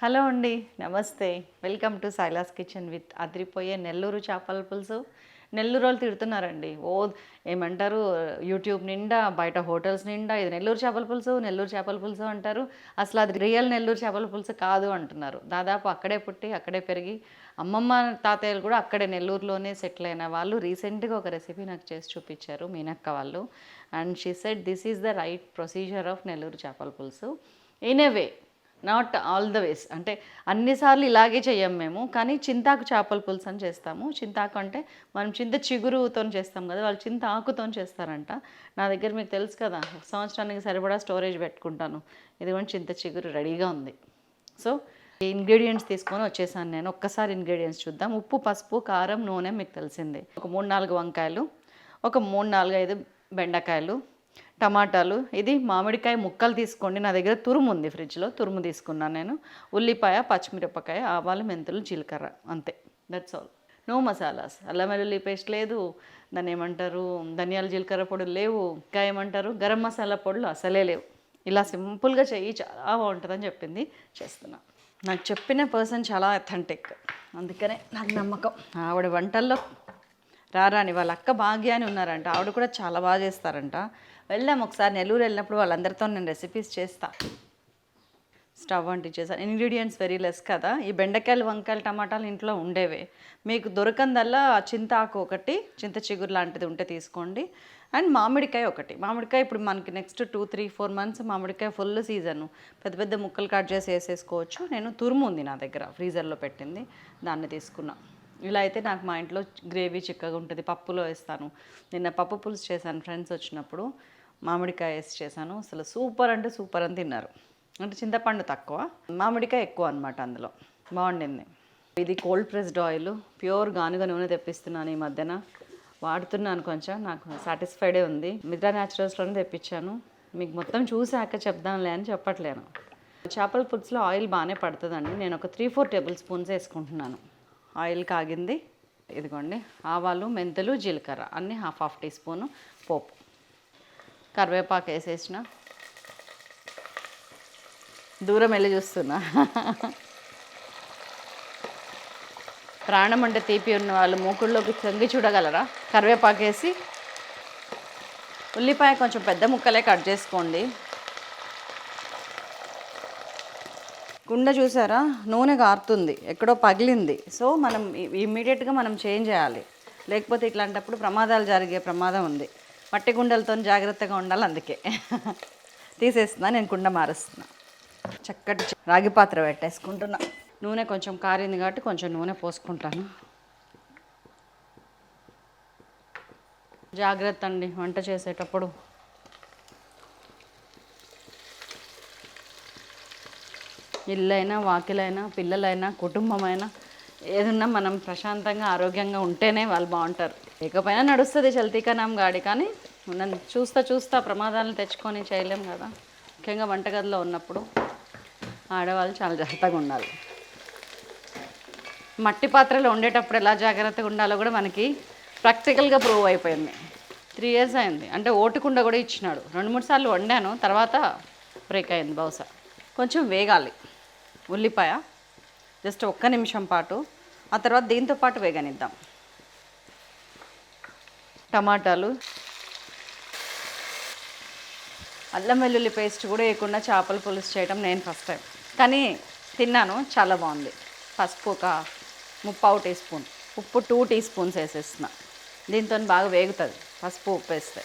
Hello అండి, నమస్తే. Welcome to Silas kitchen with అదిరిపోయే నెల్లూరు చేపల పులుసు. నెల్లూరు వాళ్ళు తిడుతున్నారండి. ఏమంటారు, యూట్యూబ్ నిండా, బయట హోటల్స్ నిండా ఇది నెల్లూరు చేపల పులుసు, నెల్లూరు చేపల పులుసు అంటారు. అసలు అది రియల్ నెల్లూరు చేపల పులుసు కాదు అంటున్నారు. దాదాపు అక్కడే పుట్టి అక్కడే పెరిగి అమ్మమ్మ తాతయ్యలు కూడా అక్కడే నెల్లూరులోనే సెటిల్ అయిన వాళ్ళు రీసెంట్గా ఒక రెసిపీ నాకు చేసి చూపించారు, మీనక్క వాళ్ళు. And she said this is the right procedure of Nellore చేపల పులుసు in a way, not all the ways. అంటే అన్నిసార్లు ఇలాగే చెయ్యం మేము, కానీ చింతాకు చేపల పులుసు అని చేస్తాము. చింతాకు అంటే మనం చింత చిగురుతో చేస్తాం కదా, వాళ్ళు చింత ఆకుతో చేస్తారంట. నా దగ్గర మీకు తెలుసు కదా, సంవత్సరానికి సరిపడా స్టోరేజ్ పెట్టుకుంటాను. ఇదిగోండి చింత చిగురు రెడీగా ఉంది. సో ఇంగ్రీడియంట్స్ తీసుకొని వచ్చేసాను నేను. ఒక్కసారి ఇంగ్రీడియంట్స్ చూద్దాం. ఉప్పు, పసుపు, కారం, నూనె మీకు తెలిసిందే. ఒక 3-4 వంకాయలు, ఒక 3-4-5 బెండకాయలు, టమాటాలు, ఇది మామిడికాయ ముక్కలు తీసుకోండి. నా దగ్గర తురుము ఉంది ఫ్రిడ్జ్లో, తురుము తీసుకున్నాను నేను. ఉల్లిపాయ, పచ్చిమిరపకాయ, ఆవాలు, మెంతులు, జీలకర్ర, అంతే. That's all. నో మసాలాస్. అల్లం వెల్లుల్లి పేస్ట్ లేదు, దాన్ని ఏమంటారు, ధనియాల జీలకర్ర పొడులు లేవు, ఇంకా ఏమంటారు గరం మసాలా పొడులు అసలే లేవు. ఇలా సింపుల్గా చెయ్యి, చాలా బాగుంటుందని చెప్పింది, చేస్తున్నా. నాకు చెప్పిన పర్సన్ చాలా అథెంటిక్, అందుకనే నాకు నమ్మకం. ఆవిడ వంటల్లో రారాని వాళ్ళ అక్క భాగ్య అని ఉన్నారంట, ఆవిడ కూడా చాలా బాగా చేస్తారంట. వెళ్దాం ఒకసారి. నెల్లూరు వెళ్ళినప్పుడు వాళ్ళందరితో నేను రెసిపీస్ చేస్తా. స్టవ్ అంటించేసాను. ఇంగ్రీడియంట్స్ వెరీ లెస్ కదా. ఈ బెండకాయలు, వంకాయలు, టమాటాలు ఇంట్లో ఉండేవే. మీకు దొరకందల్లా చింతాకు ఒకటి, చింత చిగురు లాంటిది ఉంటే తీసుకోండి. అండ్ మామిడికాయ ఒకటి. మామిడికాయ ఇప్పుడు మనకి నెక్స్ట్ 2-3-4 మంత్స్ మామిడికాయ ఫుల్ సీజను. పెద్ద పెద్ద ముక్కలు కట్ చేసి వేసేసుకోవచ్చు. నేను తురుము ఉంది నా దగ్గర, ఫ్రీజర్లో పెట్టింది, దాన్ని తీసుకున్నా. ఇలా అయితే నాకు మా ఇంట్లో గ్రేవీ చిక్కగా ఉంటుంది. పప్పులో వేస్తాను. నిన్న పప్పు పులుసు చేశాను ఫ్రెండ్స్ వచ్చినప్పుడు, మామిడికాయ వేసి చేశాను. అసలు సూపర్ అంటే సూపర్ అని తిన్నారు. అంటే చింతపండు తక్కువ, మామిడికాయ ఎక్కువ అనమాట అందులో. బాగుండింది. ఇది కోల్డ్ ప్రెస్డ్ ఆయిల్, ప్యూర్ గానుగ నూనె తెప్పిస్తున్నాను ఈ మధ్యన. వాడుతున్నాను కొంచెం, నాకు సాటిస్ఫైడే ఉంది. మిత్రా న్యాచురల్స్లోనే తెప్పించాను. మీకు మొత్తం చూసాక చెప్దాంలే అని చెప్పట్లేను. చేపల పులుసులో ఆయిల్ బాగానే పడుతుందండి. నేను ఒక 3-4 టేబుల్ స్పూన్స్ వేసుకుంటున్నాను. ఆయిల్ కాగింది. ఇదిగోండి, ఆవాలు, మెంతులు, జీలకర్ర అన్నీ హాఫ్ టీ స్పూను పోపు, కరివేపాకు వేసేసిన. దూరం వెళ్ళి చూస్తున్నా. ప్రాణం అంటే తీపి ఉన్న వాళ్ళు మూకుళ్ళలోకి తొంగి చూడగలరా. కరివేపాకు వేసి, ఉల్లిపాయ కొంచెం పెద్ద ముక్కలే కట్ చేసుకోండి. కుండ చూసారా, నూనె గారుతుంది, ఎక్కడో పగిలింది. సో మనం ఇమ్మీడియట్గా మనం చేంజ్ చేయాలి, లేకపోతే ఇట్లాంటప్పుడు ప్రమాదాలు జరిగే ప్రమాదం ఉంది. మట్టి కుండలతో జాగ్రత్తగా ఉండాలి. అందుకే తీసేస్తున్నా, నేను కుండ మారుస్తున్నా. చక్కటి రాగి పాత్ర పెట్టేసుకుంటున్నా. నూనె కొంచెం కారింది కాబట్టి కొంచెం నూనె పోసుకుంటాను. జాగ్రత్త అండి వంట చేసేటప్పుడు. ఇల్లైనా, వాకిలైనా, పిల్లలైనా, కుటుంబమైనా, ఏదన్నా మనం ప్రశాంతంగా ఆరోగ్యంగా ఉంటేనే వాళ్ళు బాగుంటారు. లేకపోయినా నడుస్తుంది చల్తీకనాం గాడి, కానీ మనం చూస్తా ప్రమాదాలను తెచ్చుకొని చేయలేం కదా. ముఖ్యంగా వంటగదిలో ఉన్నప్పుడు ఆడవాళ్ళు చాలా జాగ్రత్తగా ఉండాలి. మట్టి పాత్రలో ఉండేటప్పుడు ఎలా జాగ్రత్తగా ఉండాలో కూడా మనకి ప్రాక్టికల్గా ప్రూవ్ అయిపోయింది. 3 years అయింది. అంటే ఓటుకుండ కూడా ఇచ్చినాడు. 2-3 సార్లు వండాను, తర్వాత బ్రేక్ అయింది బహుశా. కొంచెం వేగాలి ఉల్లిపాయ, జస్ట్ 1 నిమిషం పాటు. ఆ తర్వాత దీంతో పాటు వేగనిద్దాం. టమాటాలు, అల్లం వెల్లుల్లి పేస్ట్ కూడా వేయకుండా చేపల పులుసు చేయడం నేను ఫస్ట్ టైం, కానీ తిన్నాను, చాలా బాగుంది. పసుపు ఒక 3/4 టీ స్పూన్, ఉప్పు 2 టీ స్పూన్స్ వేసేస్తున్నా. దీంతో బాగా వేగుతుంది పసుపు, ఉప్పు వేస్తే.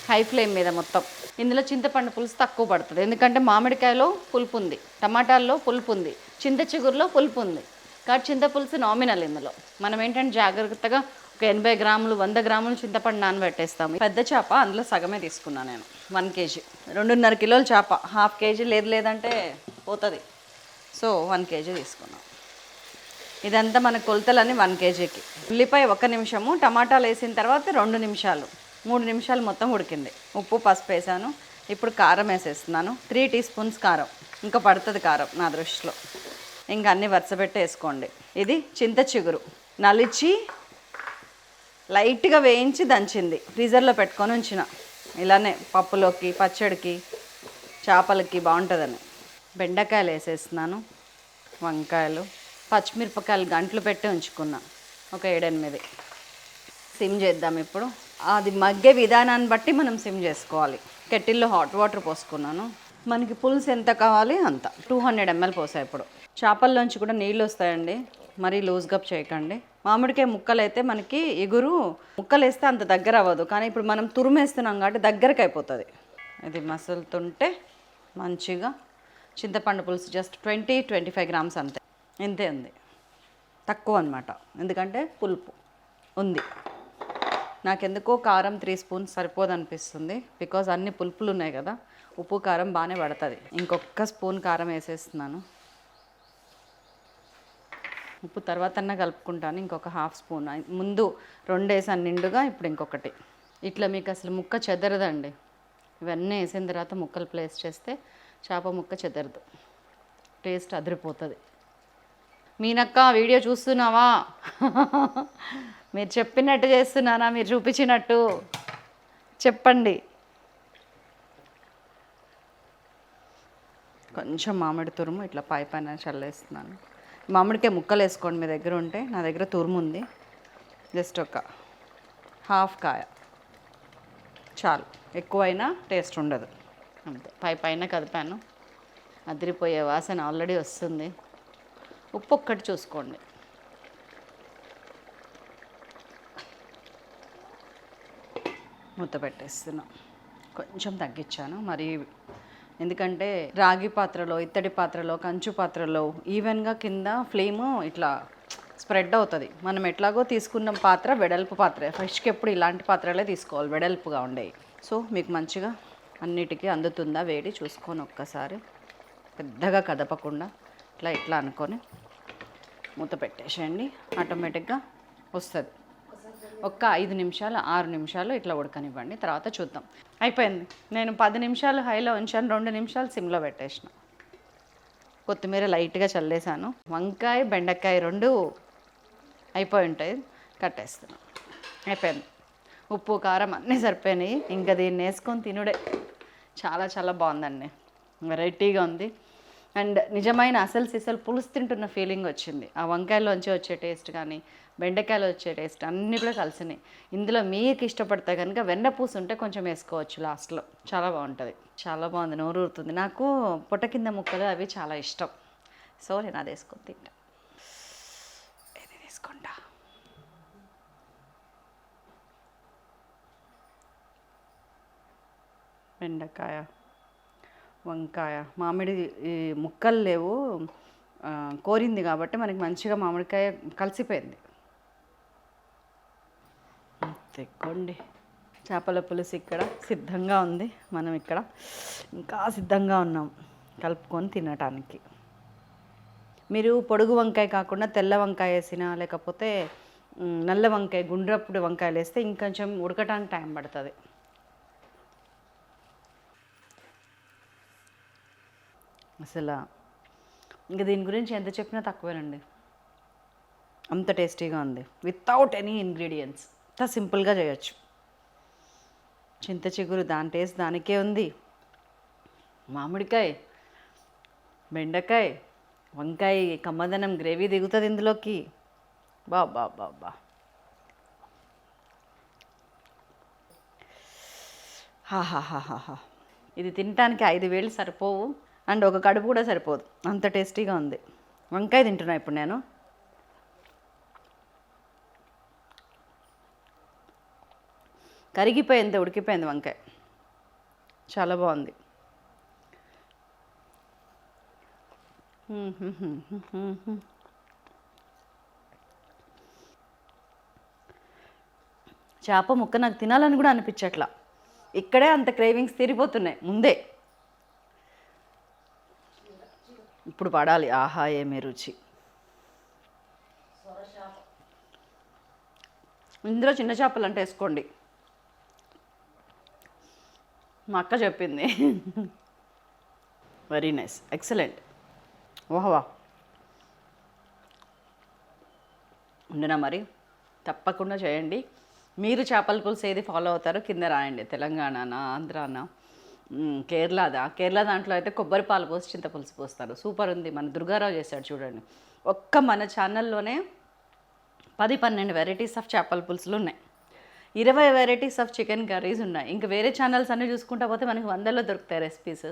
హై ఫ్లేమ్ మీద మొత్తం. ఇందులో చింతపండు పులుసు తక్కువ పడుతుంది, ఎందుకంటే మామిడికాయలో పులుపు ఉంది, టమాటాల్లో పులుపు ఉంది, చింత చిగురులో పులుపు ఉంది. కాబట్టి చింత పులుసు నామినల్. ఇందులో మనం ఏంటంటే జాగ్రత్తగా ఒక 80 గ్రాములు 100 గ్రాములు చింతపండు నానబెట్టేస్తాము. పెద్ద చేప అందులో సగమే తీసుకున్నాను నేను, 1 kg. 2.5 కిలోల చేప, హాఫ్ కేజీ లేదంటే పోతుంది. సో 1 kg తీసుకున్నాం. ఇదంతా మన కొలతలని 1 kgకి. ఉల్లిపాయ 1 నిమిషము, టమాటాలు వేసిన తర్వాత 2 నిమిషాలు, 3 నిమిషాలు మొత్తం ఉడికింది. ఉప్పు, పసుపు వేసాను. ఇప్పుడు కారం వేసేస్తున్నాను. 3 టీ స్పూన్స్ కారం, ఇంకా పడుతుంది కారం నా దృష్టిలో. ఇంకా అన్నీ వరుసపెట్టి వేసుకోండి. ఇది చింత చిగురు నలిచి లైట్గా వేయించి దంచింది, ఫ్రీజర్లో పెట్టుకొని ఉంచిన. ఇలానే పప్పులోకి, పచ్చడికి, చేపలకి బాగుంటుందని. బెండకాయలు వేసేస్తున్నాను. వంకాయలు, పచ్చిమిరపకాయలు గంటలు పెట్టి ఉంచుకున్నా ఒక 7-8. సిమ్ చేద్దాం ఇప్పుడు. అది మగ్గే విధానాన్ని బట్టి మనం సిమ్ చేసుకోవాలి. కెటిల్లో హాట్ వాటర్ పోసుకున్నాను. మనకి పులుసు ఎంత కావాలి అంత 200 ml పోసా. ఇప్పుడు చేపల్లోంచి కూడా నీళ్ళు వస్తాయండి, మరీ లూజ్గా చేయకండి. మామిడికాయ ముక్కలు అయితే మనకి ఎగురు ముక్కలు వేస్తే అంత దగ్గర అవ్వదు, కానీ ఇప్పుడు మనం తురుమేస్తున్నాం కాబట్టి దగ్గరకు అయిపోతుంది. ఇది మసులుతుంటే మంచిగా చింతపండు పులుసు జస్ట్ 20-25 grams అంతే, ఇంతే ఉంది, తక్కువ అనమాట. ఎందుకంటే పులుపు ఉంది. నాకెందుకో కారం 3 spoons సరిపోదు అనిపిస్తుంది, బికాజ్ అన్ని పులుపులు ఉన్నాయి కదా. ఉప్పు కారం బాగానే పడుతుంది. ఇంకొక స్పూన్ కారం వేసేస్తున్నాను. ఉప్పు తర్వాత కలుపుకుంటాను. ఇంకొక ½ స్పూన్, ముందు 2 వేసాను నిండుగా, ఇప్పుడు ఇంకొకటి. ఇట్లా మీకు అసలు ముక్క చెదరదండి. ఇవన్నీ వేసిన తర్వాత ముక్కలు ప్లేస్ చేస్తే చేప ముక్క చెదరదు, టేస్ట్ అదిరిపోతుంది. మీనక్క వీడియో చూస్తున్నావా? మీరు చెప్పినట్టు చేస్తున్నానా, మీరు చూపించినట్టు చెప్పండి. కొంచెం మామిడి తురుము ఇట్లా పైన చల్లేస్తున్నాను. మామిడికాయ ముక్కలు వేసుకోండి మీ దగ్గర ఉంటే. నా దగ్గర తురుము ఉంది, జస్ట్ ఒక ½ కాయ చాలు, ఎక్కువైనా టేస్ట్ ఉండదు. అంతే, పైన కదిపాను. అదిరిపోయే వాసన ఆల్రెడీ వస్తుంది. ఉప్పు ఒక్కటి చూసుకోండి. మూత పెట్టేస్తున్నాం. కొంచెం తగ్గించాను మరి, ఎందుకంటే రాగి పాత్రలో, ఇత్తడి పాత్రలో, కంచు పాత్రలో ఈవెన్గా కింద ఫ్లేము ఇట్లా స్ప్రెడ్ అవుతుంది. మనం ఎట్లాగో తీసుకున్న పాత్ర వెడల్పు పాత్ర, ఫిష్కి ఎప్పుడు ఇలాంటి పాత్రలే తీసుకోవాలి, వెడల్పుగా ఉండేవి. సో మీకు మంచిగా అన్నిటికీ అందుతుందా వేడి చూసుకొని ఒక్కసారి పెద్దగా కదపకుండా ఇట్లా అనుకొని మూత పెట్టేసేయండి. ఆటోమేటిక్గా వస్తుంది. ఒక్క 5 నిమిషాలు 6 నిమిషాలు ఇట్లా ఉడకనివ్వండి, తర్వాత చూద్దాం. అయిపోయింది. నేను 10 నిమిషాలు హైలో ఉంచాను, 2 నిమిషాలు సిమ్లో పెట్టేసిన. కొత్తిమీర లైట్గా చల్లేసాను. వంకాయ బెండకాయ 2 అయిపోయి ఉంటాయి, కట్టేస్తున్నాను. అయిపోయింది. ఉప్పు కారం అన్నీ సరిపోయినాయి. ఇంకా దీన్ని వేసుకొని తినుడే. చాలా చాలా బాగుందండి, వెరైటీగా ఉంది. అండ్ నిజమైన అసలు సిసలు పులుసు తింటున్న ఫీలింగ్ వచ్చింది. ఆ వంకాయలోంచి వచ్చే టేస్ట్ కానీ, బెండకాయలు వచ్చే టేస్ట్ అన్నీ కూడా కలిసినాయి. ఇందులో మీకు ఇష్టపడితే కనుక వెన్నపూస ఉంటే కొంచెం వేసుకోవచ్చు లాస్ట్లో, చాలా బాగుంటుంది. చాలా బాగుంది, నోరు ఊరుతుంది. నాకు పొట్ట కింద ముక్కలు అవి చాలా ఇష్టం. సో నేను అది వేసుకొని తింటా. ఏది తీసుకుంటా? బెండకాయ, వంకాయ, మామిడి ముక్కలు లేవు, కోరింది కాబట్టి మనకి మంచిగా మామిడికాయ కలిసిపోయింది. తెక్కోండి. చేపల పులుసు ఇక్కడ సిద్ధంగా ఉంది. మనం ఇక్కడ ఇంకా సిద్ధంగా ఉన్నాం కలుపుకొని తినటానికి. మీరు పొడుగు వంకాయ కాకుండా తెల్ల వంకాయ వేసినా, లేకపోతే నల్ల వంకాయ గుండ్రప్పుడు వంకాయలు వేస్తే ఇంకొంచెం ఉడకటానికి టైం పడుతుంది. అసలు ఇంకా దీని గురించి ఎంత చెప్పినా తక్కువేనండి, అంత టేస్టీగా ఉంది. వితౌట్ ఎనీ ఇంగ్రీడియంట్స్ అంత సింపుల్గా చేయొచ్చు. చింత చిగురు దాని టేస్ట్ దానికే ఉంది. మామిడికాయ, బెండకాయ, వంకాయ కమ్మదనం గ్రేవీ దిగుతుంది ఇందులోకి. బా బా బా బా హాహాహాహా. ఇది తినటానికి 5 వేలు సరిపోవు, అండ్ ఒక కడుపు కూడా సరిపోదు, అంత టేస్టీగా ఉంది. వంకాయ తింటున్నా ఇప్పుడు నేను. కరిగిపోయింది, ఉడికిపోయింది వంకాయ, చాలా బాగుంది. చేప ముక్క నాకు తినాలని కూడా అనిపించట్లా, ఇక్కడే అంత క్రేవింగ్స్ తీరిపోతున్నాయి ముందే. ఇప్పుడు పడాలి. ఆహా ఏమే రుచి. ఇందులో చిన్న చేపలు అంటే వేసుకోండి, మా అక్క చెప్పింది. Very nice, excellent. వాహ్వా. ఉండనా మరి, తప్పకుండా చేయండి. మీరు చేపల పులుసు ఏది ఫాలో అవుతారో కింద రాయండి. తెలంగాణనా, ఆంధ్రానా, కేరళ దాంట్లో అయితే కొబ్బరి పాలు పోసి చింతపులుసు పోస్తారు. సూపర్ ఉంది. మన దుర్గారావు చేశాడు చూడండి. మన ఛానల్లోనే 10-12 వెరైటీస్ ఆఫ్ చేపల పులుసులు ఉన్నాయి, 20 వెరైటీస్ ఆఫ్ చికెన్ కర్రీస్ ఉన్నాయి. ఇంకా వేరే ఛానల్స్ అన్నీ చూసుకుంటా పోతే మనకి 100లో దొరుకుతాయి రెసిపీస్.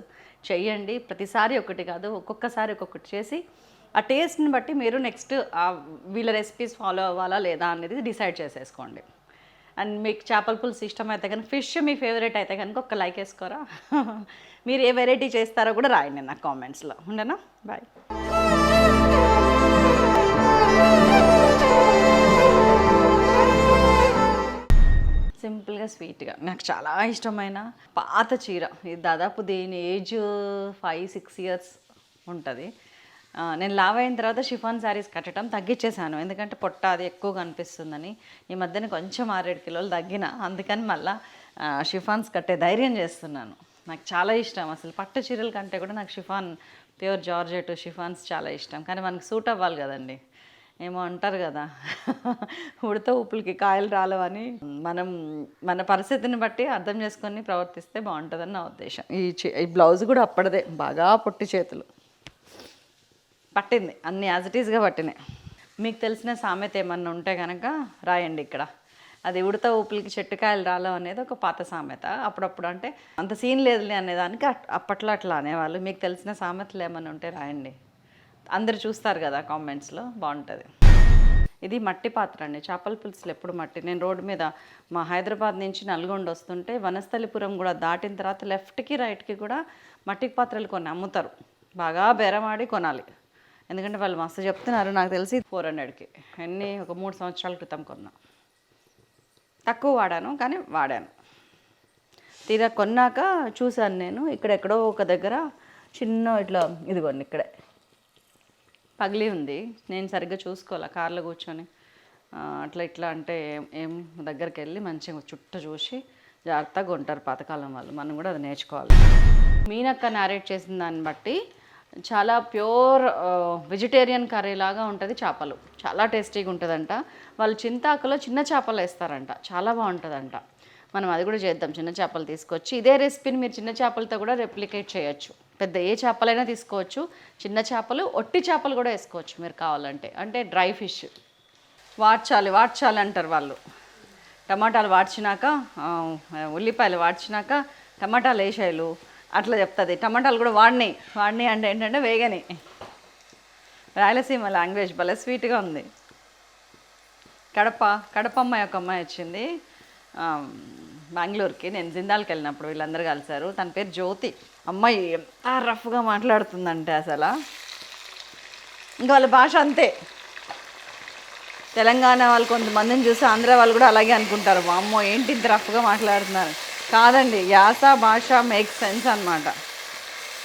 చెయ్యండి, ప్రతిసారి ఒకటి కాదు, ఒక్కొక్కసారి ఒక్కొక్కటి చేసి ఆ టేస్ట్ని బట్టి మీరు నెక్స్ట్ వీళ్ళ రెసిపీస్ ఫాలో అవ్వాలా లేదా అనేది డిసైడ్ చేసేసుకోండి. అండ్ మీకు చేపల పులుసు ఇష్టమైతే కనుక, ఫిష్ మీ ఫేవరెట్ అయితే కనుక ఒక లైక్ వేసుకోరా. మీరు ఏ వెరైటీ చేస్తారో కూడా రాయండి నాకు కామెంట్స్లో. ఉండనా, బాయ్. సింపుల్గా స్వీట్గా నాకు చాలా ఇష్టమైన పాత చీర, ఇది దాదాపు దీని ఏజ్ 5-6 ఇయర్స్ ఉంటుంది. నేను లావ్ అయిన తర్వాత షిఫాన్ శారీస్ కట్టడం తగ్గించేశాను, ఎందుకంటే పొట్ట అది ఎక్కువ కనిపిస్తుందని. ఈ మధ్యన కొంచెం 6-7 కిలోలు తగ్గిన, అందుకని మళ్ళీ షిఫాన్స్ కట్టే ధైర్యం చేస్తున్నాను. నాకు చాలా ఇష్టం అసలు పట్టు చీరల కంటే కూడా నాకు షిఫాన్, ప్యూర్ జార్జెట్ షిఫాన్స్ చాలా ఇష్టం. కానీ మనకు సూట్ అవ్వాలి కదండి, ఏమో అంటారు కదా, ఉడత ఉప్పులకి కాయలు రాలవని. మన పరిస్థితిని బట్టి అర్థం చేసుకొని ప్రవర్తిస్తే బాగుంటుందని నా ఉద్దేశం. ఈ బ్లౌజ్ కూడా అప్పటిదే, బాగా పొట్టి చేతులు పట్టింది, అన్ని యాజ్ ఇట్ ఈస్గా పట్టినాయి. మీకు తెలిసిన సామెత ఏమన్నా ఉంటే కనుక రాయండి ఇక్కడ. అది ఉడత ఊపులకి చెట్టుకాయలు రాలం అనేది ఒక పాత సామెత. అప్పుడప్పుడు అంటే అంత సీన్ లేదులే అనేదానికి అప్పట్లో అట్లా అనేవాళ్ళు. మీకు తెలిసిన సామెతలు ఏమన్నా ఉంటే రాయండి, అందరు చూస్తారు కదా కామెంట్స్లో, బాగుంటుంది. ఇది మట్టి పాత్ర అండి, చేపల పులుసులు ఎప్పుడు మట్టి. నేను రోడ్డు మీద మా హైదరాబాద్ నుంచి నల్గొండ వస్తుంటే వనస్థలిపురం కూడా దాటిన తర్వాత లెఫ్ట్కి రైట్కి కూడా మట్టి పాత్రలు కొన్ని అమ్ముతారు. బాగా బేరమాడి కొనాలి, ఎందుకంటే వాళ్ళు మస్తు చెప్తున్నారు. నాకు తెలిసి 400కి ఒక 3 సంవత్సరాల క్రితం కొన్నా. తక్కువ వాడాను కానీ వాడాను. తీరా కొన్నాక చూశాను నేను, ఇక్కడెక్కడో ఒక దగ్గర చిన్న ఇట్లా ఇదిగోండి ఇక్కడే పగిలి ఉంది. నేను సరిగ్గా చూసుకోవాలి, కార్లో కూర్చొని ఇట్లా అంటే ఏం దగ్గరికి వెళ్ళి మంచిగా చుట్ట చూసి జాగ్రత్తగా ఉంటారు పాతకాలం వాళ్ళు. మనం కూడా అది నేర్చుకోవాలి. మీనక్క నారేట్ చేసిన దాన్ని బట్టి చాలా ప్యూర్ వెజిటేరియన్ కర్రీ లాగా ఉంటుంది. చేపలు చాలా టేస్టీగా ఉంటుందంట. వాళ్ళు చింతాకులో చిన్న చేపలు వేస్తారంట, చాలా బాగుంటుందంట. మనం అది కూడా చేద్దాం. చిన్న చేపలు తీసుకొచ్చి ఇదే రెసిపీని మీరు చిన్న చేపలతో కూడా రెప్లికేట్ చేయొచ్చు. పెద్ద ఏ చేపలైనా తీసుకోవచ్చు, చిన్న చేపలు, ఒట్టి చేపలు కూడా వేసుకోవచ్చు మీరు కావాలంటే. అంటే డ్రై ఫిష్ వాడ్చాలి అంటారు వాళ్ళు. టమాటాలు వాడ్చినాక, ఉల్లిపాయలు వాడ్చినాక టమాటాలు వేసాయలు అట్లా చెప్తుంది. టమాటాలు కూడా వాడినాయి అంటే ఏంటంటే వేగని. రాయలసీమ లాంగ్వేజ్ భలే స్వీట్గా ఉంది. కడప అమ్మాయి, ఒక అమ్మాయి వచ్చింది బెంగళూరుకి. నేను జిందాల్కి వెళ్ళినప్పుడు వీళ్ళందరూ కలిశారు. తన పేరు జ్యోతి. అమ్మాయి ఎంత రఫ్గా మాట్లాడుతుందంటే అసలు, ఇంకా వాళ్ళ భాష అంతే. తెలంగాణ వాళ్ళు కొంతమందిని చూసి ఆంధ్ర వాళ్ళు కూడా అలాగే అనుకుంటారు, అమ్మో ఏంటి ఇంత రఫ్గా మాట్లాడుతున్నారు. కాదండి, యాస భాష మేక్ సెన్స్ అన్నమాట.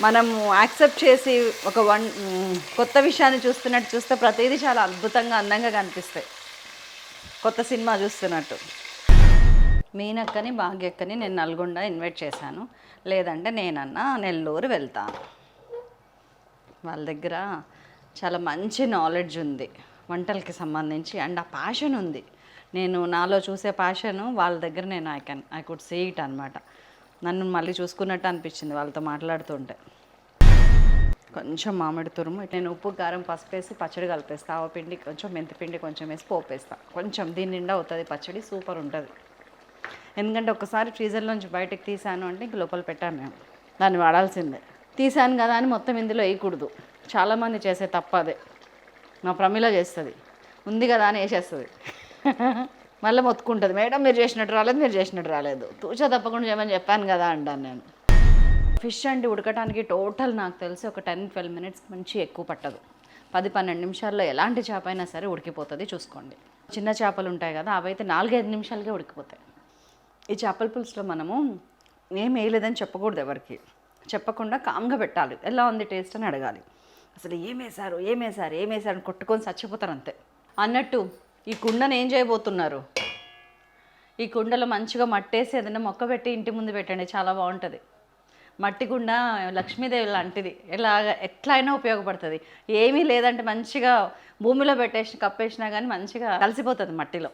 మనము యాక్సెప్ట్ చేసి ఒక కొత్త విషయాన్ని చూస్తే ప్రతిదీ చాలా అద్భుతంగా అందంగా కనిపిస్తాయి, కొత్త సినిమా చూస్తున్నట్టు. మీనక్కని భాగ్యక్కని నేను నల్గొండ ఇన్వైట్ చేశాను, లేదంటే నేనన్నా నెల్లూరు వెళ్తాను. వాళ్ళ దగ్గర చాలా మంచి నాలెడ్జ్ ఉంది వంటలకి సంబంధించి, అండ్ ఆ ప్యాషన్ ఉంది. నేను నాలో చూసే ప్యాషను వాళ్ళ దగ్గర నేను ఐ కుడ్ సీ ఇట్ అనమాట. నన్ను మళ్ళీ చూసుకున్నట్టు అనిపించింది వాళ్ళతో మాట్లాడుతుంటే. కొంచెం మామిడి తురుము, నేను ఉప్పు కారం పసుపు వేసి పచ్చడి కలిపేస్తా. ఆవపిండి కొంచెం, మెంతిపిండి కొంచెం వేసి పోపేస్తా. కొంచెం దీని నిండా అవుతుంది పచ్చడి, సూపర్ ఉంటుంది. ఎందుకంటే ఒకసారి ఫ్రీజర్లోంచి బయటకు తీసాను అంటే ఇంక లోపల పెట్టాను నేను, దాన్ని వాడాల్సిందే. తీసాను కదా అని మొత్తం ఇందులో వేయకూడదు. చాలామంది చేసే తప్ప అదే. మా ప్రమిళ చేస్తుంది, ఉంది కదా అని వేసేస్తుంది. మళ్ళీ మొత్తుకుంటుంది, మేడం మీరు చేసినట్టు రాలేదు, తూచా తప్పకుండా చేయమని చెప్పాను కదా అంటాను నేను. ఫిష్ అంటే ఉడకటానికి టోటల్ నాకు తెలిసి ఒక 10-12 మినిట్స్ మంచి ఎక్కువ పట్టదు. 10-12 నిమిషాల్లో ఎలాంటి చేప అయినా సరే ఉడికిపోతుంది, చూసుకోండి. చిన్న చేపలు ఉంటాయి కదా, అవైతే 4-5 నిమిషాలకే ఉడికిపోతాయి. ఈ చేపల పులుసులో మనము ఏం వేయలేదని చెప్పకూడదు, ఎవరికి చెప్పకుండా కామ్గా పెట్టాలి. ఎలా ఉంది టేస్ట్ అని అడగాలి. అసలు ఏమేశారు అని కొట్టుకొని చచ్చిపోతారు అంతే. అన్నట్టు ఈ కుండను ఏం చేయబోతున్నారు? ఈ కుండలో మంచిగా మట్టేసి ఏదైనా మొక్క పెట్టి ఇంటి ముందు పెట్టండి, చాలా బాగుంటుంది. మట్టి కుండ లక్ష్మీదేవి లాంటిది, ఎట్లా అయినా ఉపయోగపడుతుంది. ఏమీ లేదంటే మంచిగా భూమిలో కప్పేసినా కానీ మంచిగా కలిసిపోతుంది మట్టిలో.